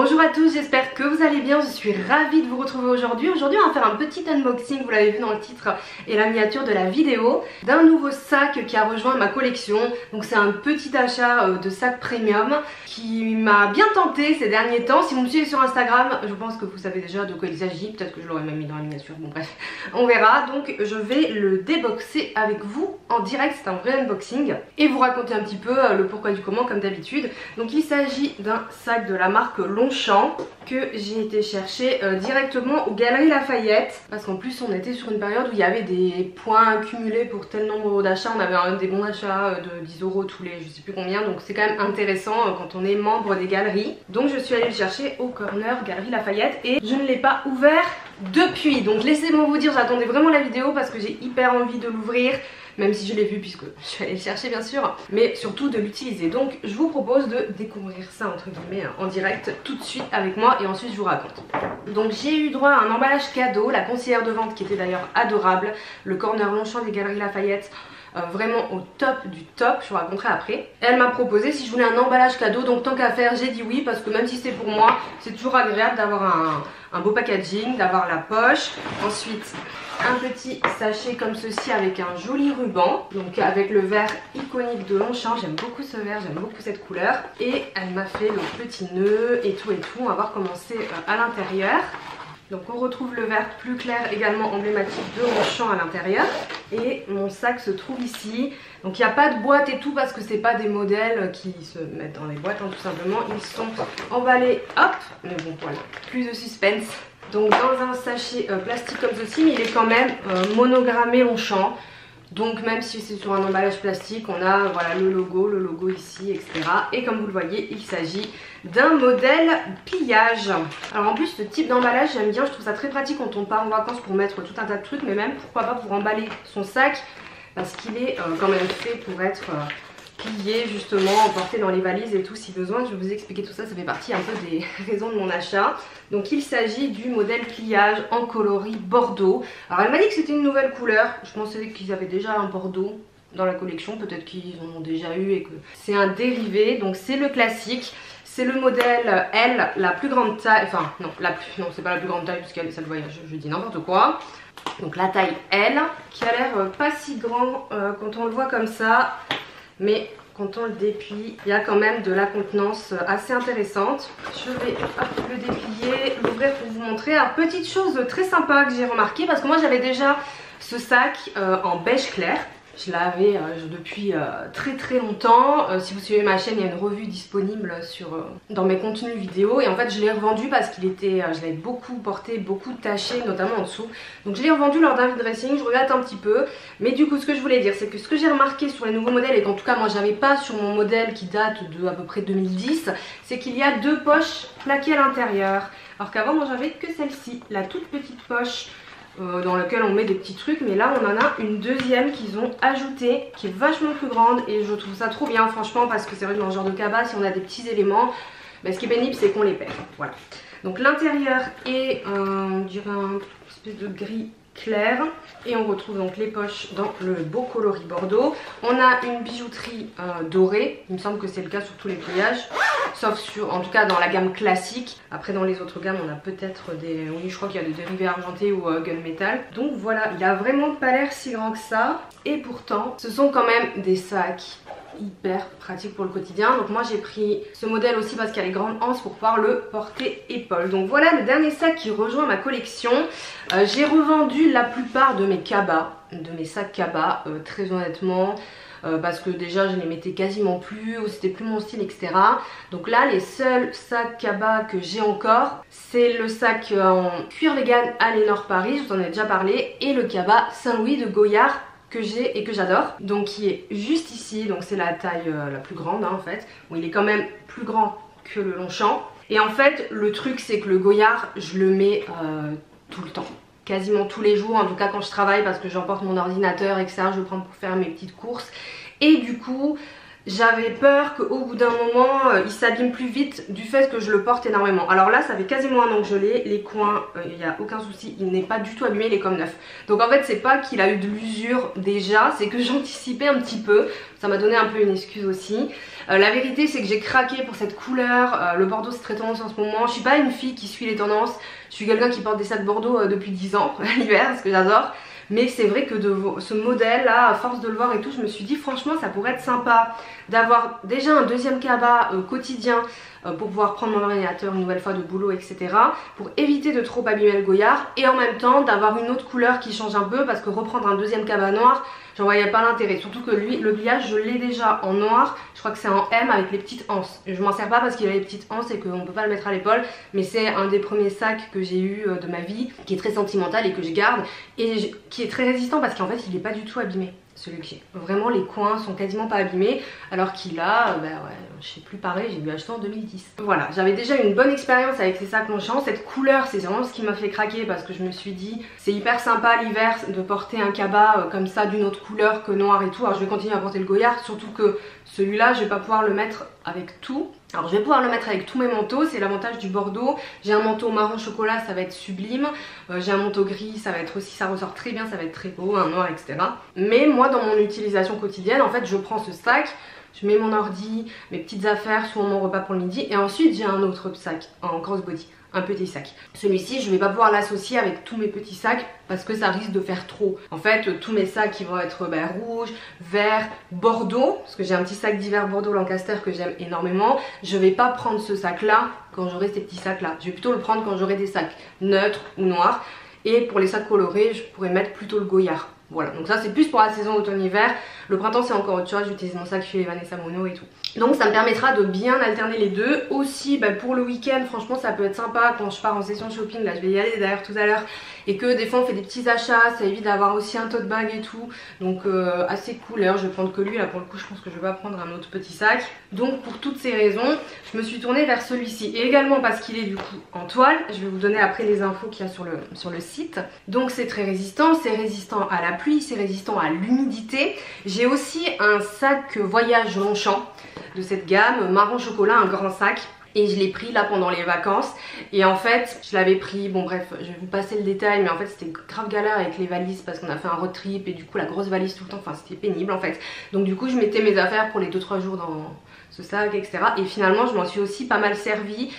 Bonjour à tous, j'espère que vous allez bien, je suis ravie de vous retrouver aujourd'hui. Aujourd'hui on va faire un petit unboxing, vous l'avez vu dans le titre et la miniature de la vidéo, d'un nouveau sac qui a rejoint ma collection. Donc c'est un petit achat de sac premium qui m'a bien tenté ces derniers temps. Si vous me suivez sur Instagram, je pense que vous savez déjà de quoi il s'agit, peut-être que je l'aurais même mis dans la miniature, bon bref, on verra. Donc je vais le déboxer avec vous en direct, c'est un vrai unboxing, et vous raconter un petit peu le pourquoi du comment comme d'habitude. Donc il s'agit d'un sac de la marque Longchamp que j'ai été chercher directement aux Galeries Lafayette, parce qu'en plus on était sur une période où il y avait des points accumulés pour tel nombre d'achats. On avait des bons d'achat de 10 € tous les je sais plus combien, donc c'est quand même intéressant quand on est membre des galeries. Donc je suis allée le chercher au corner Galerie Lafayette et je ne l'ai pas ouvert depuis. Donc laissez-moi vous dire, j'attendais vraiment la vidéo parce que j'ai hyper envie de l'ouvrir, même si je l'ai vu puisque je suis allée le chercher bien sûr, mais surtout de l'utiliser. Donc je vous propose de découvrir ça entre guillemets en direct tout de suite avec moi et ensuite je vous raconte. Donc j'ai eu droit à un emballage cadeau, la conseillère de vente qui était d'ailleurs adorable, le corner Longchamp des Galeries Lafayette, vraiment au top du top, je vous raconterai après. Elle m'a proposé si je voulais un emballage cadeau, donc tant qu'à faire j'ai dit oui, parce que même si c'est pour moi, c'est toujours agréable d'avoir un beau packaging, d'avoir la poche. Ensuite un petit sachet comme ceci avec un joli ruban, donc avec le vert iconique de Longchamp. J'aime beaucoup ce vert, j'aime beaucoup cette couleur. Et elle m'a fait le petit nœud et tout. On va voir comment c'est à l'intérieur. Donc on retrouve le vert plus clair également emblématique de Longchamp à l'intérieur. Et mon sac se trouve ici. Donc il n'y a pas de boîte et tout parce que c'est pas des modèles qui se mettent dans les boîtes, hein, tout simplement. Ils sont emballés, hop, mais bon voilà, plus de suspense. Donc dans un sachet plastique comme ceci, mais il est quand même monogrammé Longchamp. Donc même si c'est sur un emballage plastique, on a voilà, le logo ici, etc. Et comme vous le voyez, il s'agit d'un modèle pliage. Alors en plus ce type d'emballage j'aime bien, je trouve ça très pratique quand on part en vacances pour mettre tout un tas de trucs, mais même pourquoi pas pour emballer son sac, parce qu'il est quand même fait pour être plié justement, emporté dans les valises et tout si besoin. Je vais vous expliquer tout ça, ça fait partie un peu des raisons de mon achat. Donc il s'agit du modèle pliage en coloris bordeaux. Alors elle m'a dit que c'était une nouvelle couleur, je pensais qu'ils avaient déjà un bordeaux dans la collection, peut-être qu'ils en ont déjà eu et que c'est un dérivé. Donc c'est le classique, c'est le modèle L, la plus grande taille, enfin non, c'est pas la plus grande taille parce qu'elle, ça le voyage, je dis n'importe quoi. Donc la taille L qui a l'air pas si grand quand on le voit comme ça, mais quand on le déplie, il y a quand même de la contenance assez intéressante. Je vais le déplier, l'ouvrir pour vous montrer. Alors petite chose très sympa que j'ai remarqué, parce que moi j'avais déjà ce sac en beige clair. Je l'avais depuis très longtemps. Si vous suivez ma chaîne, il y a une revue disponible dans mes contenus vidéo. Et en fait je l'ai revendu parce qu'il était, je l'avais beaucoup porté, beaucoup taché, notamment en dessous. Donc je l'ai revendu lors d'un dressing, je regrette un petit peu. Mais du coup ce que je voulais dire, c'est que ce que j'ai remarqué sur les nouveaux modèles, et qu'en tout cas moi j'avais pas sur mon modèle qui date de à peu près 2010, c'est qu'il y a deux poches plaquées à l'intérieur. Alors qu'avant moi j'avais que celle-ci, la toute petite poche dans lequel on met des petits trucs, mais là on en a une deuxième qu'ils ont ajoutée qui est vachement plus grande et je trouve ça trop bien franchement, parce que c'est vrai que dans ce genre de cabas, si on a des petits éléments, ce qui est pénible c'est qu'on les perd. Voilà. Donc l'intérieur est on dirait un espèce de gris clair et on retrouve donc les poches dans le beau coloris bordeaux. On a une bijouterie dorée, il me semble que c'est le cas sur tous les pliages, sauf sur, en tout cas dans la gamme classique. Après dans les autres gammes on a peut-être des, oui je crois qu'il y a des dérivés argentés ou gunmetal. Donc voilà, il a vraiment pas l'air si grand que ça, et pourtant ce sont quand même des sacs hyper pratique pour le quotidien. Donc moi j'ai pris ce modèle aussi parce qu'il y a les grandes anses pour pouvoir le porter épaule. Donc voilà le dernier sac qui rejoint ma collection. J'ai revendu la plupart de mes cabas, de mes sacs cabas, très honnêtement. Parce que déjà je les mettais quasiment plus, ou c'était plus mon style, etc. Donc là les seuls sacs cabas que j'ai encore, c'est le sac en cuir vegan Aliénor Paris, je vous en ai déjà parlé, et le cabas Saint-Louis de Goyard que j'ai et que j'adore, donc qui est juste ici. Donc c'est la taille la plus grande hein, en fait. Bon, il est quand même plus grand que le Longchamp. Et en fait le truc c'est que le Goyard je le mets tout le temps, quasiment tous les jours, en tout cas quand je travaille, parce que j'emporte mon ordinateur et que ça je le prends pour faire mes petites courses. Et du coup j'avais peur qu'au bout d'un moment il s'abîme plus vite du fait que je le porte énormément. Alors là ça fait quasiment un an que je l'ai, les coins il n'y a aucun souci, il n'est pas du tout abîmé, il est comme neuf. Donc en fait c'est pas qu'il a eu de l'usure déjà, c'est que j'anticipais un petit peu, ça m'a donné un peu une excuse aussi. La vérité c'est que j'ai craqué pour cette couleur, le bordeaux c'est très tendance en ce moment, je suis pas une fille qui suit les tendances, je suis quelqu'un qui porte des sacs bordeaux depuis 10 ans l'hiver, ce que j'adore. Mais c'est vrai que ce modèle là, à force de le voir et tout, je me suis dit franchement ça pourrait être sympa d'avoir déjà un deuxième cabas quotidien pour pouvoir prendre mon ordinateur une nouvelle fois de boulot, etc. Pour éviter de trop abîmer le goyard et en même temps d'avoir une autre couleur qui change un peu, parce que reprendre un deuxième cabas noir, j'en voyais pas l'intérêt. Surtout que lui, le pliage, je l'ai déjà en noir, je crois que c'est en M avec les petites anses. Je m'en sers pas parce qu'il a les petites anses et qu'on peut pas le mettre à l'épaule, mais c'est un des premiers sacs que j'ai eu de ma vie, qui est très sentimental et que je garde, et qui est très résistant parce qu'en fait il est pas du tout abîmé. Celui que j'ai. Vraiment les coins sont quasiment pas abîmés, alors qu'il a, ouais, je sais plus pareil, j'ai dû acheter en 2010. Voilà, j'avais déjà une bonne expérience avec ces sacs Longchamp. Cette couleur c'est vraiment ce qui m'a fait craquer, parce que je me suis dit c'est hyper sympa l'hiver de porter un cabas comme ça d'une autre couleur que noir et tout. Alors je vais continuer à porter le goyard, surtout que celui-là je vais pas pouvoir le mettre avec tout. Alors je vais pouvoir le mettre avec tous mes manteaux, c'est l'avantage du Bordeaux. J'ai un manteau marron chocolat, ça va être sublime. J'ai un manteau gris, ça va être aussi, ça ressort très bien, ça va être très beau, un noir, etc. Mais moi dans mon utilisation quotidienne, en fait je prends ce sac, je mets mon ordi, mes petites affaires, soit mon repas pour le midi, et ensuite j'ai un autre sac en crossbody, un petit sac. Celui-ci je vais pas pouvoir l'associer avec tous mes petits sacs parce que ça risque de faire trop. En fait tous mes sacs ils vont être rouge, vert, bordeaux, parce que j'ai un petit sac d'hiver bordeaux Lancaster que j'aime énormément. Je vais pas prendre ce sac là quand j'aurai ces petits sacs là, je vais plutôt le prendre quand j'aurai des sacs neutres ou noirs. Et pour les sacs colorés je pourrais mettre plutôt le goyard. Voilà, donc ça c'est plus pour la saison automne-hiver. Le printemps c'est encore autre chose, j'utilise mon sac chez Vanessa Mono et tout. Donc ça me permettra de bien alterner les deux. Aussi pour le week-end, franchement ça peut être sympa quand je pars en session shopping. Là je vais y aller d'ailleurs tout à l'heure. Et que des fois on fait des petits achats, ça évite d'avoir aussi un tote bag et tout. Donc assez cool. D'ailleurs je vais prendre que lui, là pour le coup je pense que je vais pas prendre un autre petit sac. Donc pour toutes ces raisons, je me suis tournée vers celui-ci. Et également parce qu'il est du coup en toile. Je vais vous donner après les infos qu'il y a sur le site. Donc c'est très résistant, c'est résistant à la pluie, c'est résistant à l'humidité. J'ai aussi un sac voyage Longchamp de cette gamme, marron chocolat, un grand sac. Et je l'ai pris là pendant les vacances. Et en fait je l'avais pris, bon bref je vais vous passer le détail, mais en fait c'était grave galère avec les valises parce qu'on a fait un road trip et du coup la grosse valise tout le temps, enfin c'était pénible en fait. Donc du coup je mettais mes affaires pour les 2-3 jours dans ce sac, etc. Et finalement je m'en suis aussi pas mal servi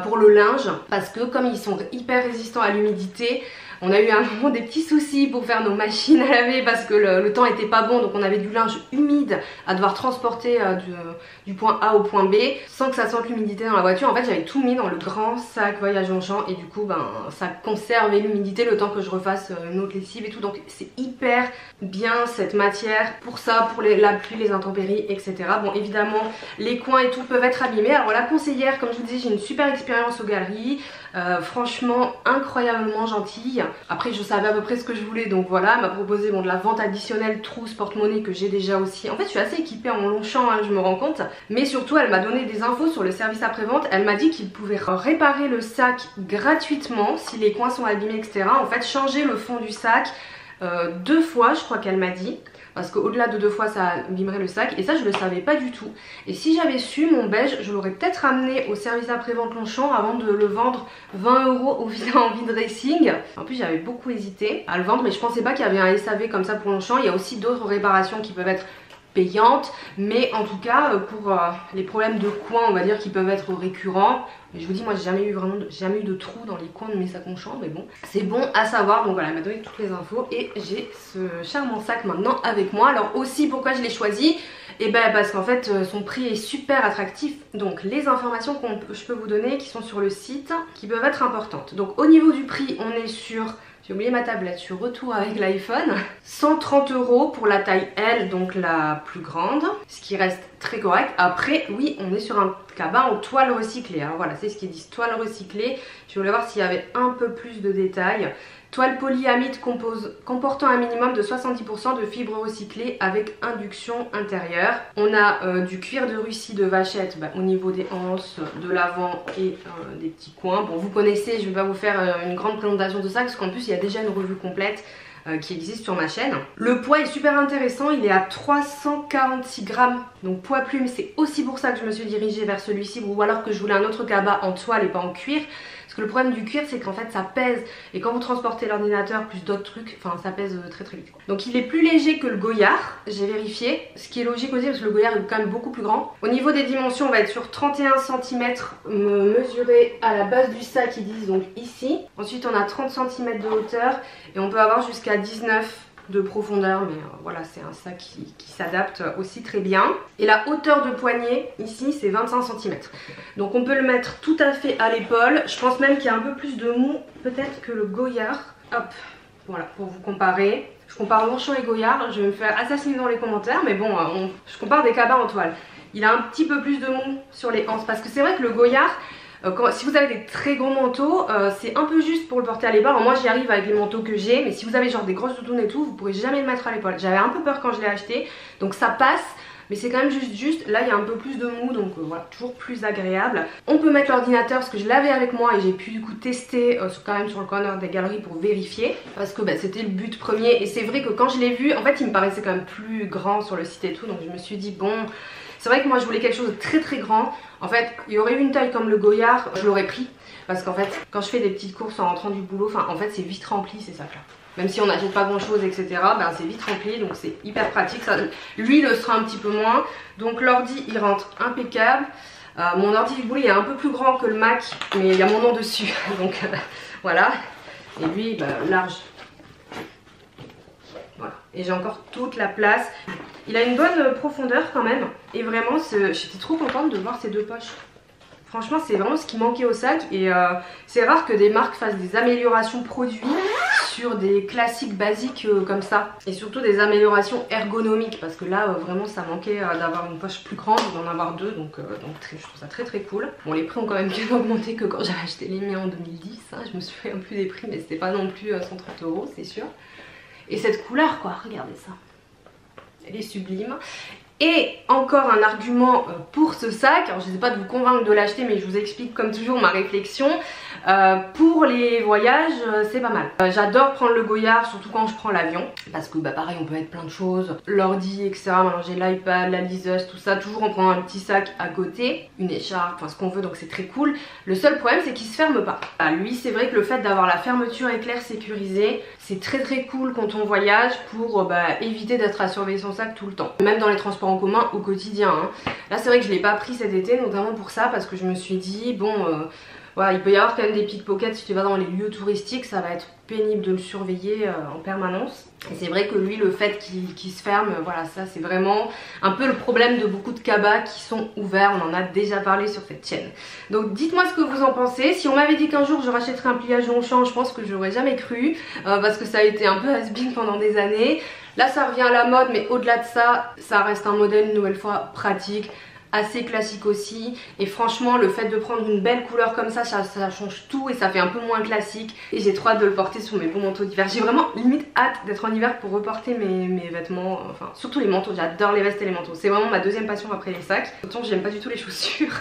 pour le linge, parce que comme ils sont hyper résistants à l'humidité, on a eu un moment des petits soucis pour faire nos machines à laver parce que le temps était pas bon, donc on avait du linge humide à devoir transporter du point A au point B sans que ça sente l'humidité dans la voiture. En fait j'avais tout mis dans le grand sac voyage Longchamp et du coup ça conservait l'humidité le temps que je refasse une autre lessive et tout. Donc c'est hyper bien cette matière pour ça, pour la pluie, les intempéries, etc. Bon évidemment les coins et tout peuvent être abîmés. Alors la conseillère, comme je vous dis, j'ai une super expérience aux galeries. Franchement incroyablement gentille. Après je savais à peu près ce que je voulais, donc voilà, elle m'a proposé de la vente additionnelle trousse porte-monnaie que j'ai déjà aussi. En fait je suis assez équipée en Longchamp, je me rends compte. Mais surtout elle m'a donné des infos sur le service après-vente. Elle m'a dit qu'il pouvait réparer le sac gratuitement si les coins sont abîmés, etc. En fait changer le fond du sac 2 fois je crois qu'elle m'a dit. Parce qu'au-delà de 2 fois ça abîmerait le sac, et ça je le savais pas du tout. Et si j'avais su, mon beige je l'aurais peut-être ramené au service après-vente Longchamp avant de le vendre 20 € au vide dressing. En plus j'avais beaucoup hésité à le vendre, mais je pensais pas qu'il y avait un SAV comme ça pour Longchamp. Il y a aussi d'autres réparations qui peuvent être payantes, mais en tout cas pour les problèmes de coins on va dire qui peuvent être récurrents. Mais je vous dis moi j'ai jamais eu de trous dans les coins de mes sacs Longchamp, mais bon c'est bon à savoir. Donc voilà, elle m'a donné toutes les infos et j'ai ce charmant sac maintenant avec moi. Alors aussi pourquoi je l'ai choisi, et parce qu'en fait son prix est super attractif. Donc les informations que je peux vous donner qui sont sur le site qui peuvent être importantes. Donc au niveau du prix on est sur, j'ai oublié ma tablette, je suis retour avec l'iPhone. 130 € pour la taille L, donc la plus grande, ce qui reste très correct. Après, oui, on est sur un cabas en toile recyclée. Alors voilà, c'est ce qu'ils disent, toile recyclée. Je voulais voir s'il y avait un peu plus de détails. Toile polyamide comportant un minimum de 70% de fibres recyclées avec induction intérieure. On a du cuir de Russie de vachette au niveau des anses, de l'avant et des petits coins. Bon, vous connaissez, je ne vais pas vous faire une grande présentation de ça parce qu'en plus il y a déjà une revue complète qui existe sur ma chaîne. Le poids est super intéressant, il est à 346 grammes. Donc poids plume, c'est aussi pour ça que je me suis dirigée vers celui-ci, ou alors que je voulais un autre cabas en toile et pas en cuir. Parce que le problème du cuir, c'est qu'en fait ça pèse, et quand vous transportez l'ordinateur plus d'autres trucs, enfin ça pèse très très vite. Donc il est plus léger que le Goyard, j'ai vérifié, ce qui est logique aussi parce que le Goyard est quand même beaucoup plus grand. Au niveau des dimensions, on va être sur 31 cm mesuré à la base du sac, ils disent donc ici. Ensuite on a 30 cm de hauteur et on peut avoir jusqu'à 19 de profondeur, mais voilà, c'est un sac qui s'adapte aussi très bien. Et la hauteur de poignet ici c'est 25 cm, donc on peut le mettre tout à fait à l'épaule. Je pense même qu'il y a un peu plus de mou peut-être que le Goyard. Hop, voilà, pour vous comparer. Je compare Longchamp et Goyard, je vais me faire assassiner dans les commentaires, mais bon, je compare des cabas en toile. Il a un petit peu plus de mou sur les hanches, parce que c'est vrai que le Goyard, si vous avez des très gros manteaux, c'est un peu juste pour le porter à l'épaule. Alors moi j'y arrive avec les manteaux que j'ai, mais si vous avez genre des grosses doudounes et tout, vous pourrez jamais le mettre à l'épaule. J'avais un peu peur quand je l'ai acheté, donc ça passe, mais c'est quand même juste. Là il y a un peu plus de mou, donc voilà, toujours plus agréable. On peut mettre l'ordinateur, parce que je l'avais avec moi et j'ai pu du coup tester quand même sur le corner des galeries pour vérifier, parce que c'était le but premier. Et c'est vrai que quand je l'ai vu, en fait il me paraissait quand même plus grand sur le site et tout, donc je me suis dit bon, c'est vrai que moi je voulais quelque chose de très très grand. En fait, il y aurait eu une taille comme le Goyard, je l'aurais pris. Parce qu'en fait, quand je fais des petites courses en rentrant du boulot, en fait c'est vite rempli ces sacs là. Même si on n'achète pas grand chose, etc., ben c'est vite rempli, donc c'est hyper pratique. Ça, lui le sera un petit peu moins. Donc l'ordi il rentre impeccable. Mon ordi du boulot il est un peu plus grand que le Mac, mais il y a mon nom dessus. Donc voilà. Et lui, large. Voilà. Et j'ai encore toute la place. Il a une bonne profondeur quand même. Et vraiment, j'étais trop contente de voir ces deux poches. Franchement, c'est vraiment ce qui manquait au sac. Et c'est rare que des marques fassent des améliorations produits sur des classiques basiques comme ça. Et surtout des améliorations ergonomiques. Parce que là, vraiment, ça manquait d'avoir une poche plus grande, d'en avoir deux. Donc je trouve ça très très cool. Bon, les prix ont quand même bien augmenté que quand j'avais acheté les miens en 2010. Hein. Je me souviens plus des prix, mais c'était pas non plus 130 €, c'est sûr. Et cette couleur, quoi, regardez ça. Elle est sublime. Et encore un argument pour ce sac, alors je ne sais pas de vous convaincre de l'acheter, mais je vous explique comme toujours ma réflexion. Pour les voyages, c'est pas mal. J'adore prendre le Goyard, surtout quand je prends l'avion, parce que pareil, on peut mettre plein de choses, l'ordi, etc. Maintenant j'ai l'iPad, la liseuse, tout ça, toujours en prenant un petit sac à côté, une écharpe, enfin ce qu'on veut, donc c'est très cool. Le seul problème, c'est qu'il se ferme pas. Lui, c'est vrai que le fait d'avoir la fermeture éclair sécurisée, c'est très très cool quand on voyage pour éviter d'être à surveiller son sac tout le temps. Même dans les transports en commun au quotidien. Hein. Là, c'est vrai que je l'ai pas pris cet été, notamment pour ça, parce que je me suis dit, bon... voilà, il peut y avoir quand même des pickpockets si tu vas dans les lieux touristiques, ça va être pénible de le surveiller en permanence. Et c'est vrai que lui, le fait qu'il se ferme, voilà, ça c'est vraiment un peu le problème de beaucoup de cabas qui sont ouverts. On en a déjà parlé sur cette chaîne. Donc dites-moi ce que vous en pensez. Si on m'avait dit qu'un jour je rachèterais un pliage Longchamp, je pense que j'aurais jamais cru, parce que ça a été un peu has-been pendant des années. Là ça revient à la mode, mais au-delà de ça, ça reste un modèle une nouvelle fois pratique, assez classique aussi. Et franchement, le fait de prendre une belle couleur comme ça change tout et ça fait un peu moins classique. Et j'ai trop hâte de le porter sur mes beaux manteaux d'hiver. J'ai vraiment limite hâte d'être en hiver pour reporter mes vêtements, enfin surtout les manteaux. J'adore les vestes et les manteaux, c'est vraiment ma deuxième passion après les sacs. Autant j'aime pas du tout les chaussures,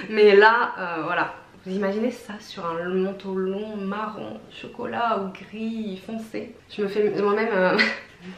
mais là voilà. Vous imaginez ça sur un manteau long marron, chocolat ou gris foncé? Je me fais moi-même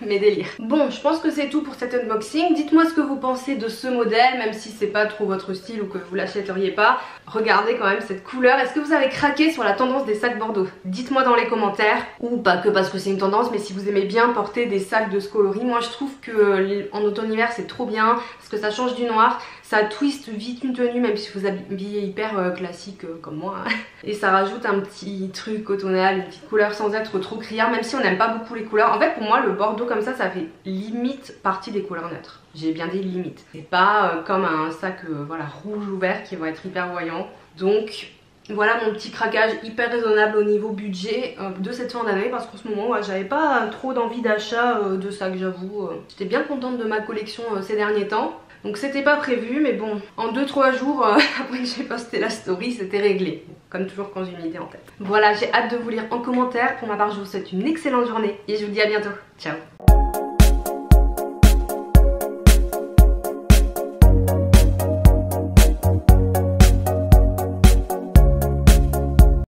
mes délires. Bon, je pense que c'est tout pour cet unboxing. Dites-moi ce que vous pensez de ce modèle, même si c'est pas trop votre style ou que vous l'achèteriez pas. Regardez quand même cette couleur. Est-ce que vous avez craqué sur la tendance des sacs Bordeaux? Dites-moi dans les commentaires. Ou pas que parce que c'est une tendance, mais si vous aimez bien porter des sacs de ce coloris. Moi je trouve que en automne-hiver c'est trop bien parce que ça change du noir. Ça twiste vite une tenue, même si vous habillez hyper classique comme moi. Hein. Et ça rajoute un petit truc cotonal, une petite couleur sans être trop criard, même si on n'aime pas beaucoup les couleurs. En fait pour moi le Bordeaux comme ça fait limite partie des couleurs neutres. J'ai bien dit limite. C'est pas comme un sac voilà, rouge ou vert qui va être hyper voyant. Donc voilà mon petit craquage hyper raisonnable au niveau budget de cette fin d'année, parce qu'en ce moment j'avais pas trop d'envie d'achat de sacs, j'avoue. J'étais bien contente de ma collection ces derniers temps. Donc c'était pas prévu, mais bon, en 2-3 jours après que j'ai posté la story, c'était réglé. Comme toujours quand j'ai une idée en tête. Voilà, j'ai hâte de vous lire en commentaire. Pour ma part, je vous souhaite une excellente journée et je vous dis à bientôt. Ciao.